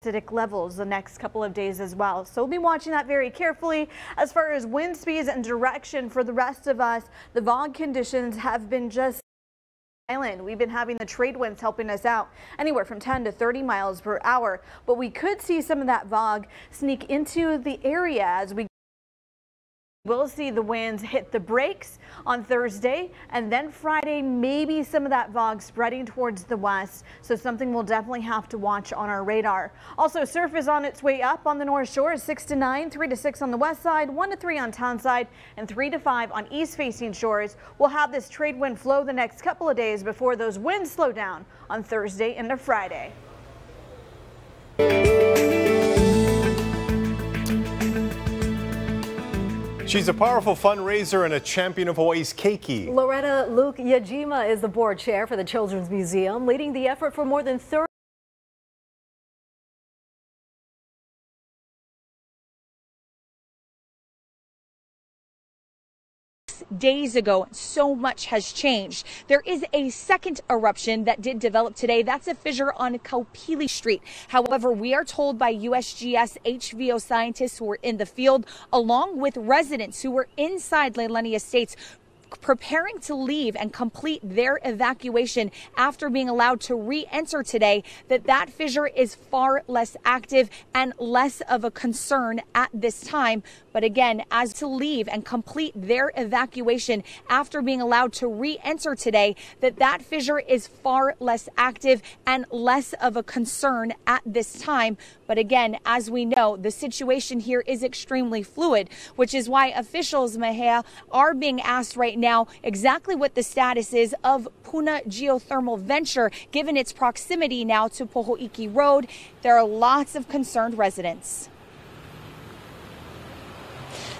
acidic levels the next couple of days as well. So we'll be watching that very carefully. As far as wind speeds and direction for the rest of us, the fog conditions have been just island. We've been having the trade winds helping us out anywhere from 10 to 30 miles per hour, but we could see some of that fog sneak into the area as we'll see the winds hit the brakes on Thursday, and then Friday, maybe some of that fog spreading towards the west. So something we'll definitely have to watch on our radar. Also, surf is on its way up on the North Shore, 6 to 9, 3 to 6 on the west side, 1 to 3 on townside, and 3 to 5 on east facing shores. We'll have this trade wind flow the next couple of days before those winds slow down on Thursday into Friday. She's a powerful fundraiser and a champion of Hawaii's keiki. Loretta Luke Yajima is the board chair for the Children's Museum, leading the effort for more than 30 days ago. So much has changed. There is a second eruption that did develop today. That's a fissure on Kaupili Street. However, we are told by USGS HVO scientists who were in the field, along with residents who were inside Leilani Estates, preparing to leave and complete their evacuation after being allowed to re-enter today, that fissure is far less active and less of a concern at this time. But again, as to leave and complete their evacuation after being allowed to re-enter today, that fissure is far less active and less of a concern at this time. But again, as we know, the situation here is extremely fluid, which is why officials, Mahea, are being asked right now exactly what the status is of Puna geothermal venture, given its proximity now to Pohoiki Road. There are lots of concerned residents.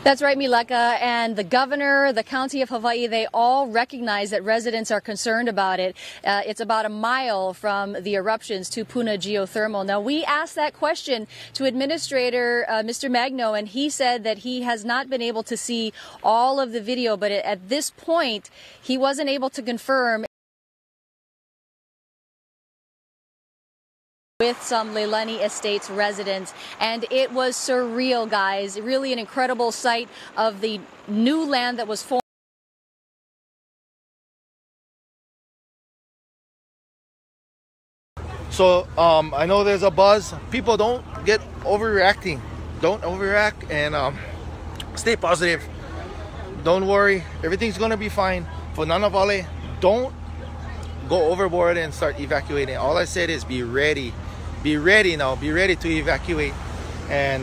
That's right, Mileka, and the governor, the county of Hawaii, they all recognize that residents are concerned about it. It's about a mile from the eruptions to Puna geothermal. Now, we asked that question to Administrator Mr. Magno, and he said that he has not been able to see all of the video, but at this point, he wasn't able to confirm with some Leilani Estates residents, and it was surreal, guys. Really an incredible sight of the new land that was formed. So I know there's a buzz. People don't get overreacting. Don't overreact and stay positive. Don't worry, everything's gonna be fine. For Nanavale, don't go overboard and start evacuating. All I said is be ready. Be ready now. Be ready to evacuate, and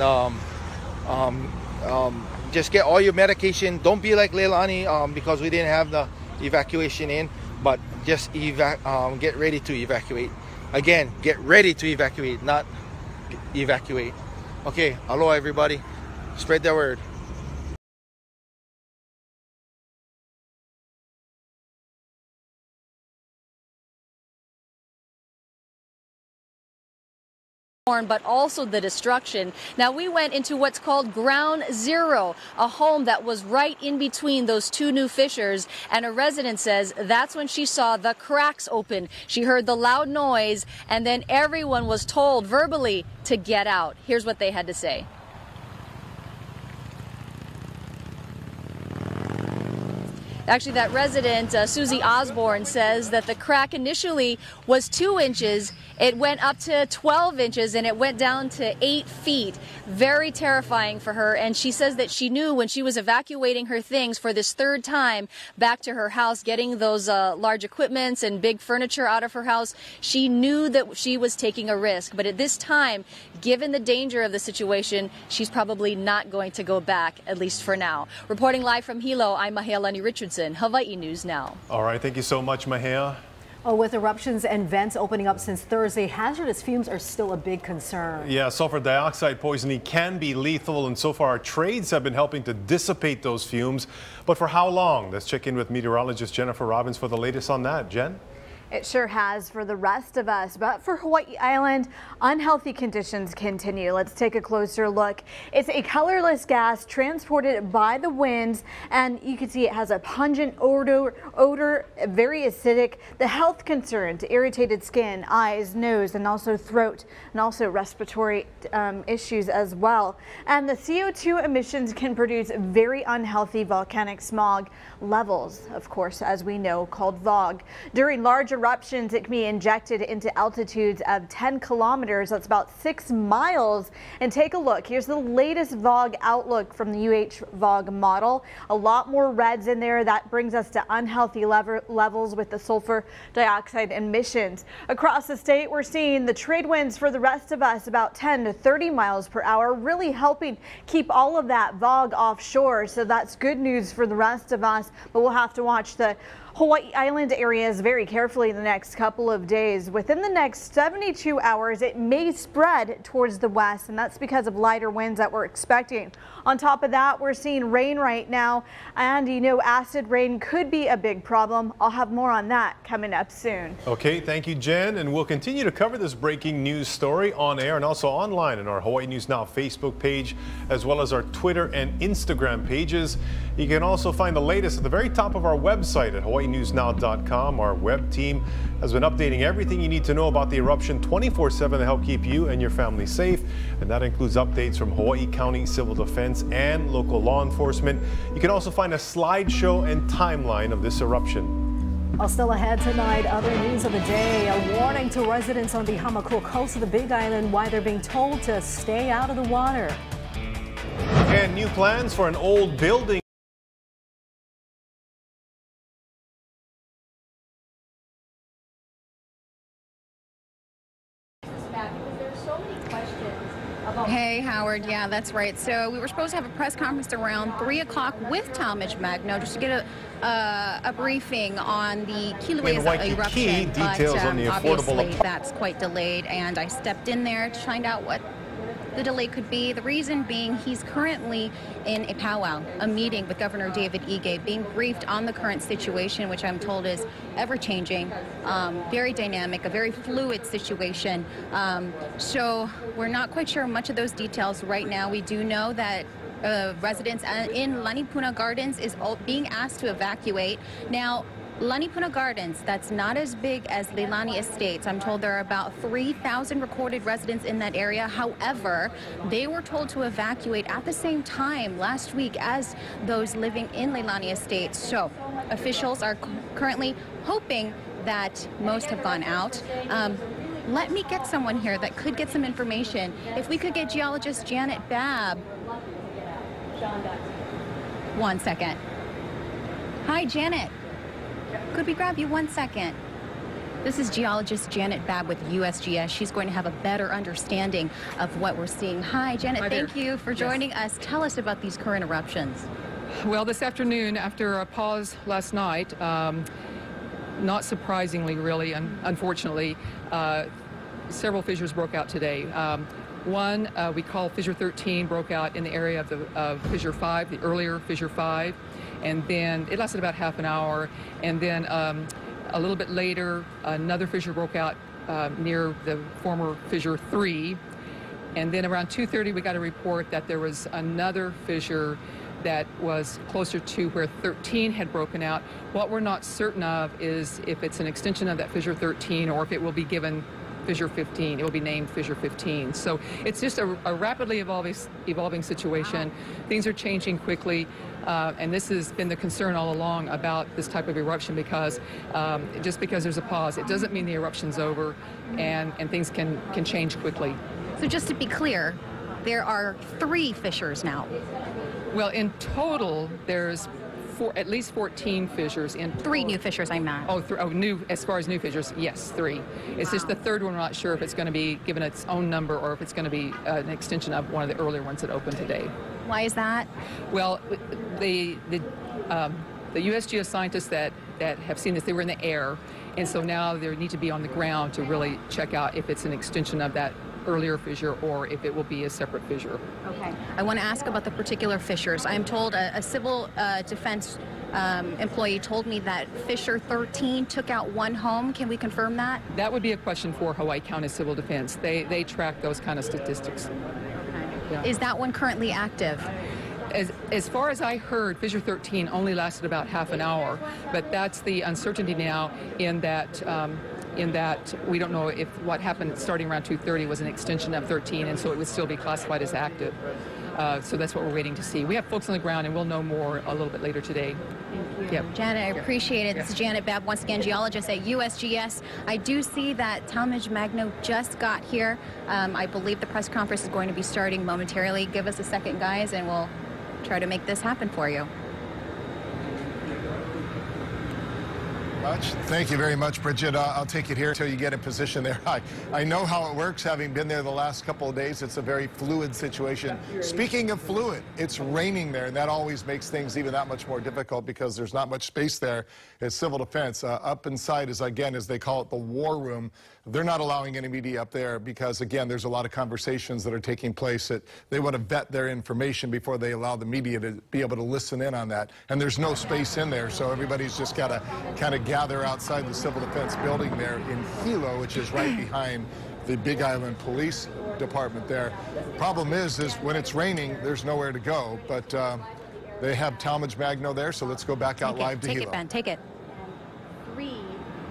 just get all your medication. Don't be like Leilani because we didn't have the evacuation in, but just get ready to evacuate. Again, get ready to evacuate, not evacuate. Okay, aloha everybody. Spread the word. But also the destruction. Now, we went into what's called ground zero, a home that was right in between those two new fissures, and a resident says that's when she saw the cracks open. She heard the loud noise, and then everyone was told verbally to get out. Here's what they had to say. Actually, that resident, Susie Osborne, says that the crack initially was 2 inches. It went up to 12 inches and it went down to 8 feet. Very terrifying for her. And she says that she knew when she was evacuating her things for this third time back to her house, getting those large equipments and big furniture out of her house, she knew that she was taking a risk. But at this time, given the danger of the situation, she's probably not going to go back, at least for now. Reporting live from Hilo, I'm Mahea Richardson, Hawaii News Now. All right, thank you so much, Mahea. Oh, with eruptions and vents opening up since Thursday, hazardous fumes are still a big concern. Yeah, sulfur dioxide poisoning can be lethal, and so far trades have been helping to dissipate those fumes. But for how long? Let's check in with meteorologist Jennifer Robbins for the latest on that. Jen? It sure has for the rest of us, but for Hawaii Island, unhealthy conditions continue. Let's take a closer look. It's a colorless gas transported by the winds, and you can see it has a pungent odor, very acidic. The health concerns, irritated skin, eyes, nose, and also throat, and also respiratory issues as well. And the CO2 emissions can produce very unhealthy volcanic smog levels, of course, as we know, called VOG. During large eruptions, it can be injected into altitudes of 10 kilometers. That's about 6 miles. And take a look. Here's the latest VOG outlook from the VOG model. A lot more reds in there. That brings us to unhealthy levels with the sulfur dioxide emissions. Across the state, we're seeing the trade winds for the rest of us about 10 to 30 miles per hour, really helping keep all of that VOG offshore. So that's good news for the rest of us, but we'll have to watch the Hawaii Island areas very carefully the next couple of days. Within the next 72 hours, it may spread towards the west, and that's because of lighter winds that we're expecting. On top of that, we're seeing rain right now, and you know, acid rain could be a big problem. I'll have more on that coming up soon. Okay, thank you, Jen, and we'll continue to cover this breaking news story on air and also online on our Hawaii News Now Facebook page, as well as our Twitter and Instagram pages. You can also find the latest at the very top of our website at hawaiinewsnow.com. Our web team has been updating everything you need to know about the eruption 24/7 to help keep you and your family safe, and that includes updates from Hawaii County Civil Defense and local law enforcement. You can also find a slideshow and timeline of this eruption. Well, still ahead tonight, other news of the day. A warning to residents on the Hamakua coast of the Big Island why they're being told to stay out of the water. And new plans for an old building. Hey, Howard. Yeah, that's right. So we were supposed to have a press conference around 3 o'clock with Talmadge Magno just to get a briefing on the Kilauea eruption. Details on the obviously that's quite delayed, and I stepped in there to find out what the delay could be. The reason being he's currently in a powwow, a meeting with Governor David Ige, being briefed on the current situation, which I'm told is ever-changing, very dynamic, a very fluid situation. So we're not quite sure much of those details right now. We do know that residents in Lanipuna Gardens is being asked to evacuate. Now, Lanipuna Gardens, that's not as big as Leilani Estates. I'm told there are about 3,000 recorded residents in that area. However, they were told to evacuate at the same time last week as those living in Leilani Estates. So officials are currently hoping that most have gone out. Let me get someone here that could get some information. If we could get geologist Janet Babb. 1 second. Hi, Janet. Could we grab you 1 second? This is geologist Janet Babb with USGS. She's going to have a better understanding of what we're seeing. Hi, Janet. Thank you for joining us. Tell us about these current eruptions. Well, this afternoon, after a pause last night, not surprisingly, really, unfortunately, several fissures broke out today. One we call Fissure 13 broke out in the area of Fissure 5, the earlier Fissure 5. And then it lasted about half an hour, and then a little bit later another fissure broke out near the former Fissure 3, and then around 2:30 we got a report that there was another fissure that was closer to where 13 had broken out. What we're not certain of is if it's an extension of that Fissure 13 or if it will be given Fissure 15. It will be named Fissure 15. So it's just a rapidly evolving situation. Things are changing quickly, and this has been the concern all along about this type of eruption, because just because there's a pause, it doesn't mean the eruption's over, and things can change quickly. So just to be clear, there are 3 fissures now. Well, in total, there's at least 14 fissures in 3 new fissures, I meant. New, as far as new fissures, yes, 3. It's just the third one, we're not sure if it's going to be given its own number or if it's going to be an extension of one of the earlier ones that opened today. Why is that? Well, the USGS scientists that have seen this, they were in the air, and so now they need to be on the ground to really check out if it's an extension of that earlier fissure or if it will be a separate fissure. Okay. I want to ask about the particular fissures. I'm told a civil defense employee told me that Fissure 13 took out one home. Can we confirm that? That would be a question for Hawaii County Civil Defense. They track those kind of statistics. Yeah. Is that one currently active? As far as I heard, Fissure 13 only lasted about half an hour, but that's the uncertainty now in that we don't know if what happened starting around 2:30 was an extension of 13, and so it would still be classified as active. So that's what we're waiting to see. We have folks on the ground, and we'll know more a little bit later today. Thank you. Yep. Janet, I appreciate it. This is Janet Babb, once again, geologist at USGS. I do see that Talmadge Magno just got here. I believe the press conference is going to be starting momentarily. Give us a second, guys, and we'll try to make this happen for you. Thank you very much, Bridget. I'll take it here until you get in position there. I know how it works, having been there the last couple of days. It's a very fluid situation. Speaking of fluid, it's raining there, and that always makes things even that much more difficult because there's not much space there as civil defense. Up inside is, again, as they call it, the war room. They're not allowing any media up there because, again, there's a lot of conversations that are taking place that they want to vet their information before they allow the media to be able to listen in on that. And there's no space in there, so everybody's just got to kind of gather outside the Civil Defense building there in Hilo, which is right behind the Big Island Police Department there. Problem is when it's raining, there's nowhere to go, but they have Talmadge Magno there, so let's go back out live to Hilo. Take it, Ben, take it. 3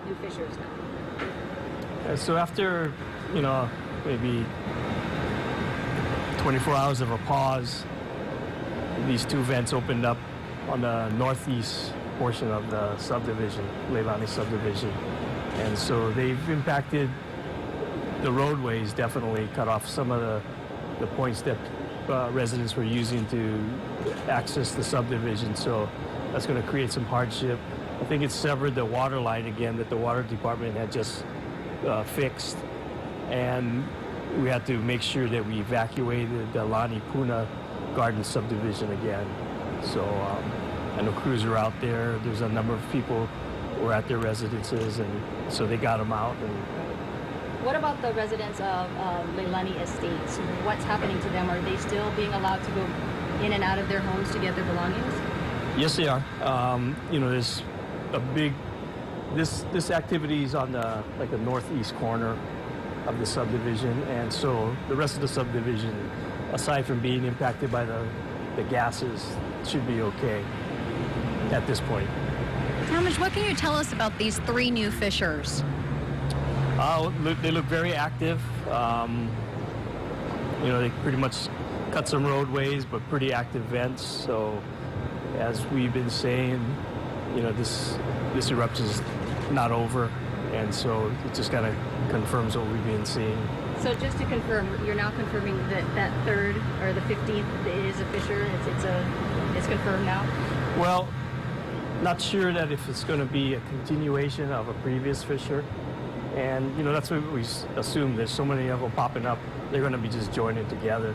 new fissures now. So after, maybe 24 hours of a pause, these 2 vents opened up on the northeast portion of the subdivision, Leilani subdivision. And so they've impacted the roadways, definitely cut off some of the points that residents were using to access the subdivision. So that's going to create some hardship. I think it's severed the water line again that the water department had just fixed. And we had to make sure that we evacuated the Lani Puna Garden subdivision again. So I know crews are out there. There's a number of people who were at their residences, and so they got them out. And what about the residents of Leilani Estates? What's happening to them? Are they still being allowed to go in and out of their homes to get their belongings? Yes, they are. There's a big, this activity is on the northeast corner of the subdivision, and so the rest of the subdivision, aside from being impacted by the gases, should be okay at this point. Talmadge, what can you tell us about these 3 new fissures? They look very active. They pretty much cut some roadways, but pretty active vents. So, as we've been saying, this eruption is not over, and so it just kind of confirms what we've been seeing. So just to confirm, you're now confirming that 3rd or the 15th is a fissure. It's confirmed now. Well, not sure that if it's going to be a continuation of a previous fissure. And, that's what we assume. There's so many of them popping up, they're going to be just joining together.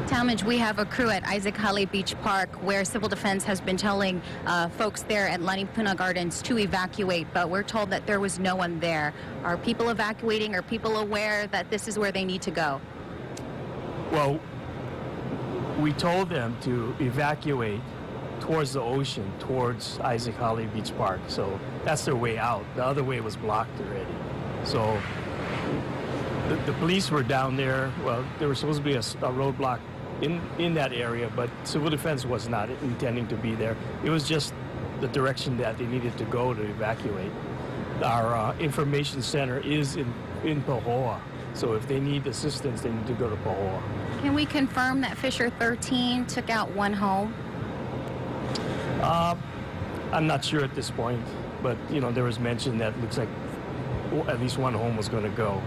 Talmadge, we have a crew at Isaac Hale Beach Park where Civil Defense has been telling folks there at Lani Puna Gardens to evacuate, but we're told that there was no one there. Are people evacuating? Are people aware that this is where they need to go? Well, we told them to evacuate towards the ocean, towards Isaac Hale Beach Park. So that's their way out. The other way was blocked already. So the police were down there. Well, there was supposed to be a roadblock in that area, but Civil Defense was not intending to be there. It was just the direction that they needed to go to evacuate. Our information center is in Pahoa. So if they need assistance, they need to go to Pahoa. Can we confirm that Fissure 13 took out one home? I'm not sure at this point, but there was mention that it looks like at least one home was going to go.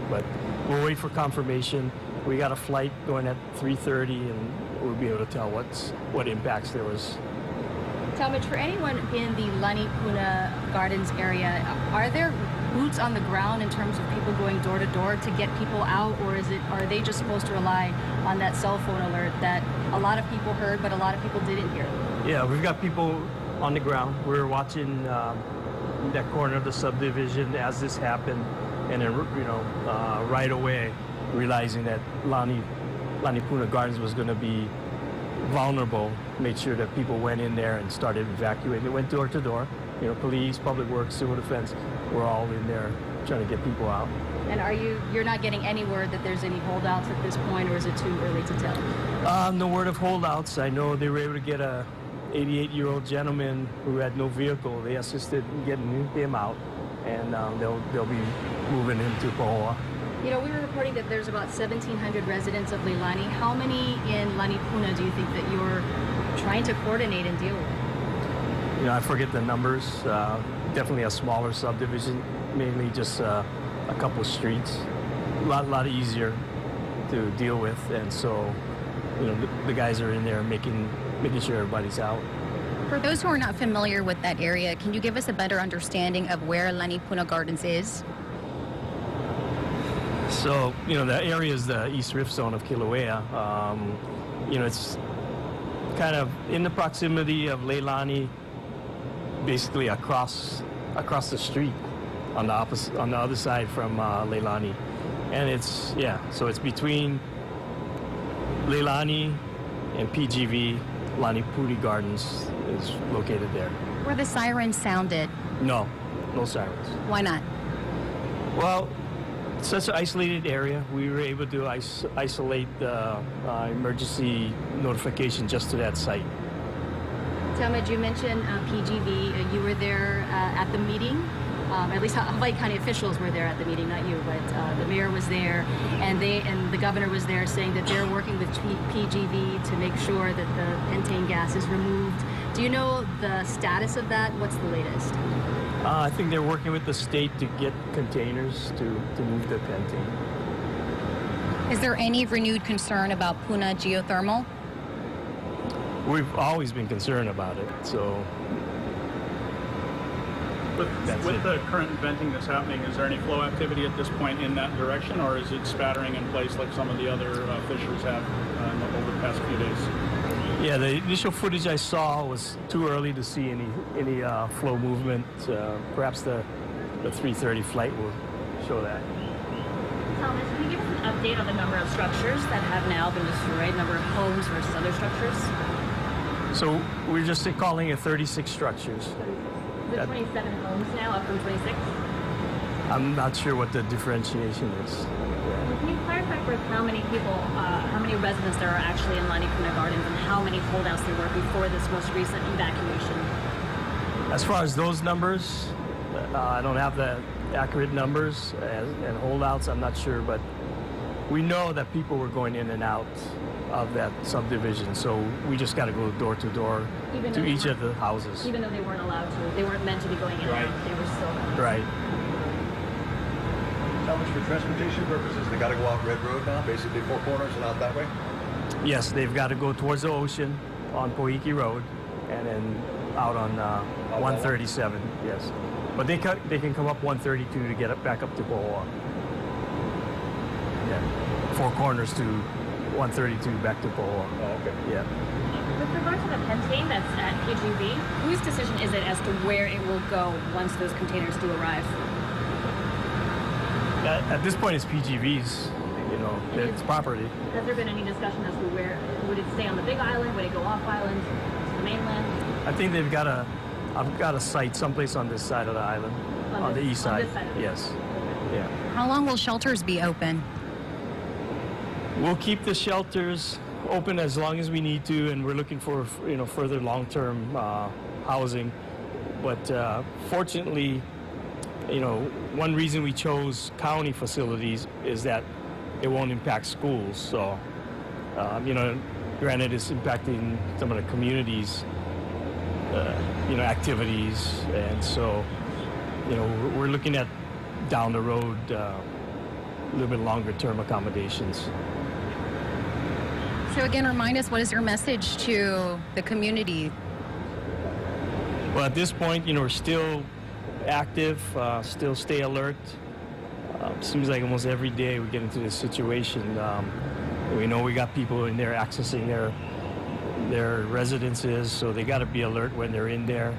But we'll wait for confirmation. We got a flight going at 3:30, and we'll be able to tell what impacts there was. Talmadge, for anyone in the Lani Puna Gardens area, are there boots on the ground in terms of people going door to door to get people out, or are they just supposed to rely on that cell phone alert that a lot of people heard but a lot of people didn't hear? Yeah, we've got people on the ground. We're watching that corner of the subdivision as this happened, and then right away realizing that Lani Puna Gardens was going to be vulnerable, made sure that people went in there and started evacuating. They went door to door. You know, police, public works, civil defense, were all in there trying to get people out. And you're not getting any word that there's any holdouts at this point, or is it too early to tell? No word of holdouts. I know they were able to get a 88-year-old gentleman who had no vehicle. They assisted in getting him out, and they'll be moving him to Pahoa. You know, we were reporting that there's about 1,700 residents of Leilani. How many in Lanipuna do you think that you're trying to coordinate and deal with? You know, I forget the numbers. Definitely a smaller subdivision, mainly just a couple of streets. A lot easier to deal with, and so, you know, the guys are in there making sure everybody's out. For those who are not familiar with that area, can you give us a better understanding of where Lanipuna Gardens is? So, you know, the area is the East Rift Zone of Kilauea. You know, it's kind of in the proximity of Leilani, basically across the street on the other side from Leilani. And it's, so it's between Leilani and PGV. Lanipuna Gardens is located there. Were the sirens sounded? No sirens. Why not? Well, it's such an isolated area. We were able to isolate the emergency notification just to that site. Talmud, you mentioned PGV. You were there at the meeting. At least Hawaii County officials were there at the meeting, not you, but the mayor was there, and the governor was there, saying that they're working with PGV to make sure that the pentane gas is removed. Do you know the status of that? What's the latest? I think they're working with the state to get containers to move the pentane. Is there any renewed concern about Puna geothermal? We've always been concerned about it, so. With the current venting that's happening, is there any flow activity at this point in that direction, or is it spattering in place like some of the other fissures have over the past few days? Yeah, the initial footage I saw was too early to see any flow movement. Perhaps the 3:30 flight will show that. Thomas, can you give us an update on the number of structures that have now been destroyed, number of homes versus other structures? So we're just calling it 36 structures. The 27 homes now, up from 26? I'm not sure what the differentiation is. Can you clarify for us how many people, how many residents there are actually in Lanipuna Gardens, and how many holdouts there were before this most recent evacuation? As far as those numbers, I don't have the accurate numbers, and holdouts, I'm not sure, but we know that people were going in and out of that subdivision, so we just got to go door to door to each of the houses. Even though they weren't allowed to, they weren't meant to be going in and out, they were still going. Right. How much for transportation purposes? They got to go out Red Road now, basically four corners and out that way? Yes, they've got to go towards the ocean on Poiki Road and then out on 137, yes. But they can come up 132 to get up back up to Pahoa. Yeah, four corners to 132 back to Pahoa. Oh, okay. Yeah. With regard to the pentane that's at PGV, whose decision is it as to where it will go once those containers do arrive? At this point, it's PGV's, you know, it's property. Has there been any discussion as to where, would it stay on the Big Island, would it go off island, to the mainland? I think I've got a site someplace on this side of the island, on the east side. On this side of yes. Yeah. How long will shelters be open? We'll keep the shelters open as long as we need to, and we're looking for, you know, further long-term housing. But fortunately, you know, one reason we chose county facilities is that it won't impact schools. So, you know, granted, it's impacting some of the communities, you know, activities, and so, you know, we're looking at down the road a little bit longer-term accommodations. So again, remind us, what is your message to the community? Well, at this point, you know, we're still active, still stay alert. Seems like almost every day we get into this situation. We know we got people in there accessing their residences, so they got to be alert when they're in there.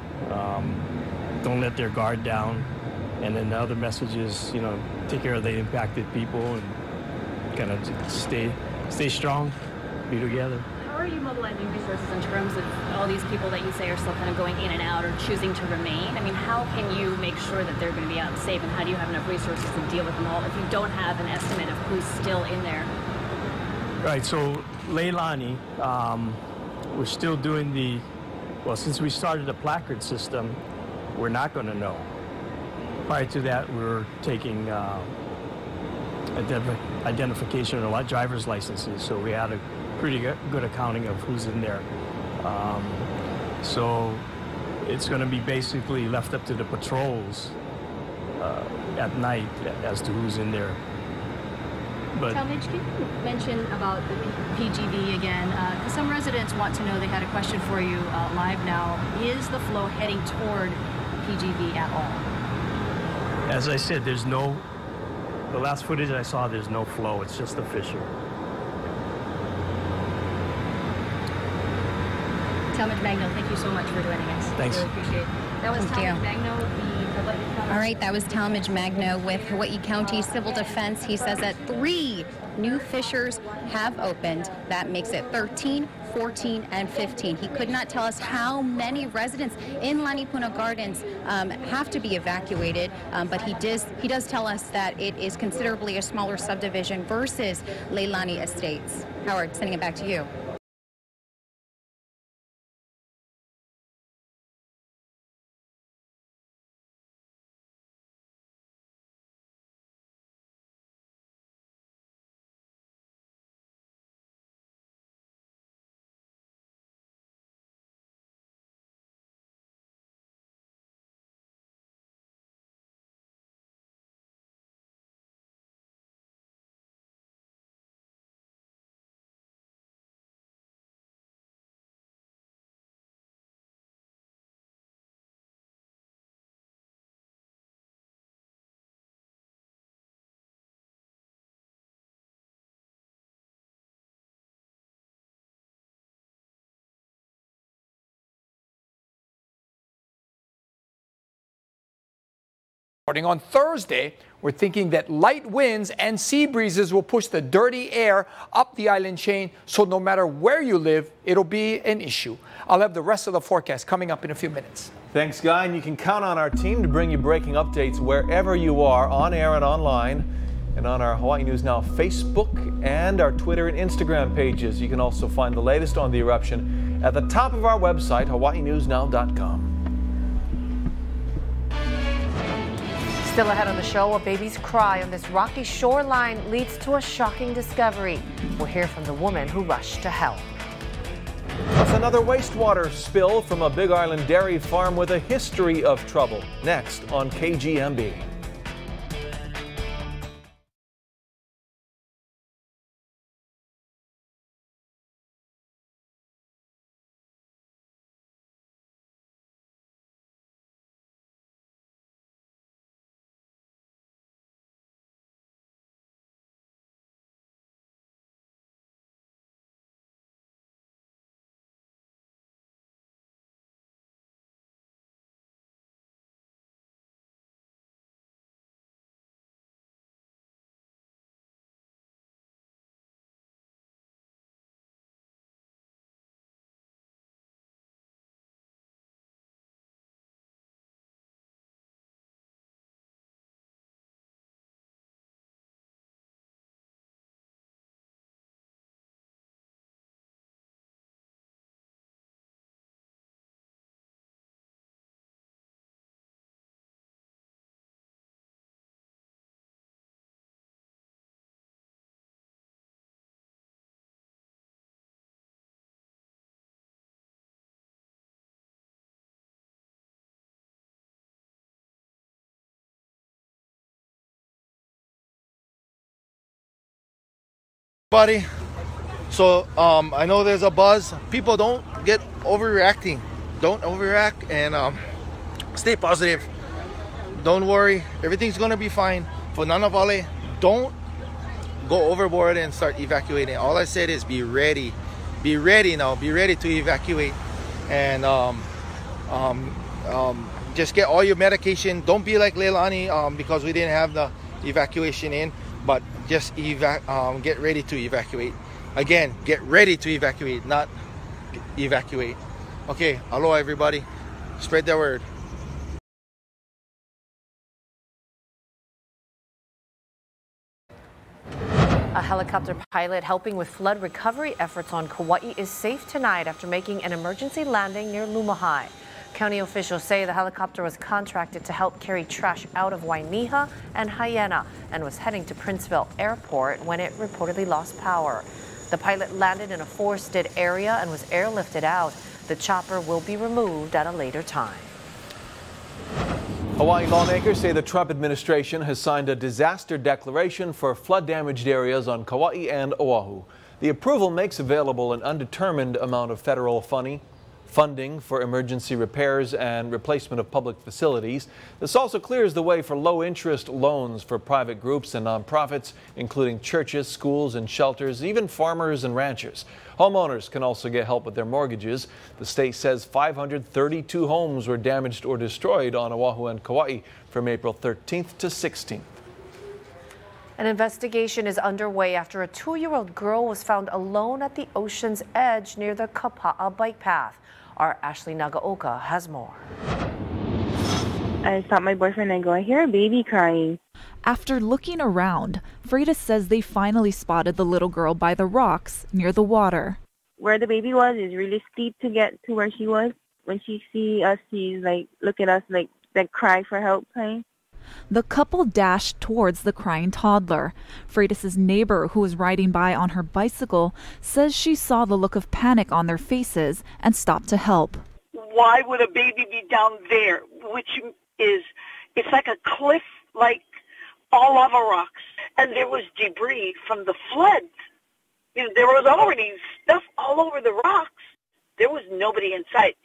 Don't let their guard down. And then the other message is, you know, take care of the impacted people and kind of stay strong, be together. How are are you mobilizing resources in terms of all these people that you say are still kind of going in and out or choosing to remain? I mean, how can you make sure that they're going to be out safe, and how do you have enough resources to deal with them all if you don't have an estimate of who's still in there? Right, so Leilani, we're still doing well, since we started the placard system, we're not going to know. Prior to that, we were taking identification of driver's licenses, so we had a pretty good accounting of who's in there. So it's going to be basically left up to the patrols at night as to who's in there. But Talmadge, can you mention about the PGV again? Because some residents want to know, they had a question for you live now. Is the flow heading toward PGV at all? as I said, the last footage I saw, there's no flow. It's just a fissure. Talmadge Magno, thank you so much for joining us. Thanks. Really appreciate it. That was Talmadge Magno, the Hawaii. All right, that was Talmadge Magno with Hawaii County Civil Defense. He says that 3 new fissures have opened. That makes it 13, 14, and 15. He could not tell us how many residents in Lanipuna Gardens have to be evacuated, but he does tell us that it is considerably a smaller subdivision versus Leilani Estates. Howard, sending it back to you. On Thursday, we're thinking that light winds and sea breezes will push the dirty air up the island chain, so no matter where you live, it'll be an issue. I'll have the rest of the forecast coming up in a few minutes. Thanks, Guy, and you can count on our team to bring you breaking updates wherever you are, on air and online, and on our Hawaii News Now Facebook and our Twitter and Instagram pages. You can also find the latest on the eruption at the top of our website, hawaiinewsnow.com. Still ahead on the show, a baby's cry on this rocky shoreline leads to a shocking discovery. We'll hear from the woman who rushed to help. Plus another wastewater spill from a Big Island dairy farm with a history of trouble. Next on KGMB. Buddy, so I know there's a buzz. People don't get overreacting. Don't overreact and stay positive. Don't worry, everything's gonna be fine. For Nanavale, don't go overboard and start evacuating. All I said is be ready. Be ready now. Be ready to evacuate, and just get all your medication. Don't be like Leilani because we didn't have the evacuation in. But just get ready to evacuate. again, get ready to evacuate, not evacuate. Okay, aloha everybody. Spread the word. A helicopter pilot helping with flood recovery efforts on Kauai is safe tonight after making an emergency landing near Lumahai. County officials say the helicopter was contracted to help carry trash out of Wainiha and Hyena and was heading to Princeville Airport when it reportedly lost power. The pilot landed in a forested area and was airlifted out. The chopper will be removed at a later time. Hawaii lawmakers say the Trump administration has signed a disaster declaration for flood-damaged areas on Kauai and Oahu. The approval makes available an undetermined amount of federal funding for emergency repairs and replacement of public facilities. This also clears the way for low-interest loans for private groups and nonprofits, including churches, schools, and shelters, even farmers and ranchers. Homeowners can also get help with their mortgages. The state says 532 homes were damaged or destroyed on Oahu and Kauai from April 13th to 16th. An investigation is underway after a 2-year-old girl was found alone at the ocean's edge near the Kapa'a bike path. Our Ashley Nagaoka has more. I stopped my boyfriend and go, I hear a baby crying. After looking around, Freda says they finally spotted the little girl by the rocks near the water. Where the baby was is really steep to get to where she was. When she see us, she's like, look at us like that cry for help kind. The couple dashed towards the crying toddler. Freitas' neighbor, who was riding by on her bicycle, says she saw the look of panic on their faces and stopped to help. Why would a baby be down there, which is, it's like a cliff, like all lava rocks, and there was debris from the flood. You know, there was already stuff all over the rocks. There was nobody in sight.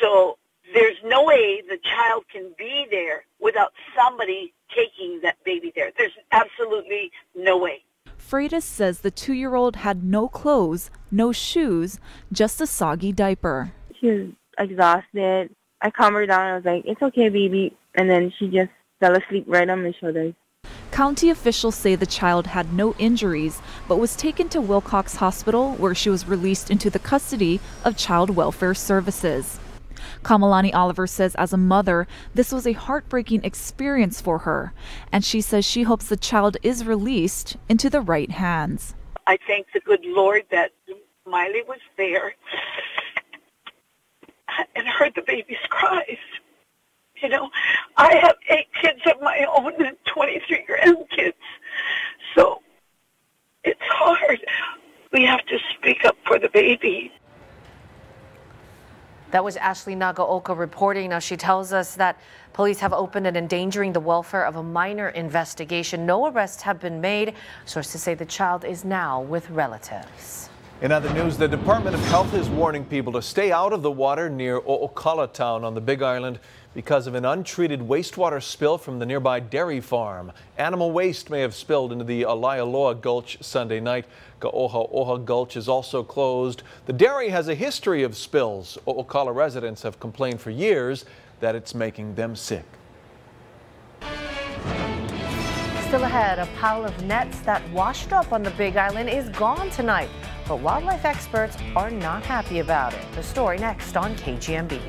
So there's no way the child can be there without somebody taking that baby there. There's absolutely no way. Freitas says the 2-year-old had no clothes, no shoes, just a soggy diaper. She was exhausted. I calmed her down. I was like, it's okay, baby. And then she just fell asleep right on my shoulders. County officials say the child had no injuries, but was taken to Wilcox Hospital, where she was released into the custody of Child Welfare Services. Kamalani Oliver says as a mother, this was a heartbreaking experience for her, and she says she hopes the child is released into the right hands. I thank the good Lord that Miley was there and heard the baby's cries. You know, I have 8 kids of my own and 23 grandkids, so it's hard. We have to speak up for the baby. That was Ashley Nagaoka reporting. Now, she tells us that police have opened an endangering the welfare of a minor investigation. No arrests have been made. Sources say the child is now with relatives. In other news, the Department of Health is warning people to stay out of the water near O'Okala Town on the Big Island because of an untreated wastewater spill from the nearby dairy farm. Animal waste may have spilled into the Alaialoa Gulch Sunday night. Ka'oha Gulch is also closed. The dairy has a history of spills. O'Okala residents have complained for years that it's making them sick. Still ahead, a pile of nets that washed up on the Big Island is gone tonight, but wildlife experts are not happy about it. The story next on KGMB.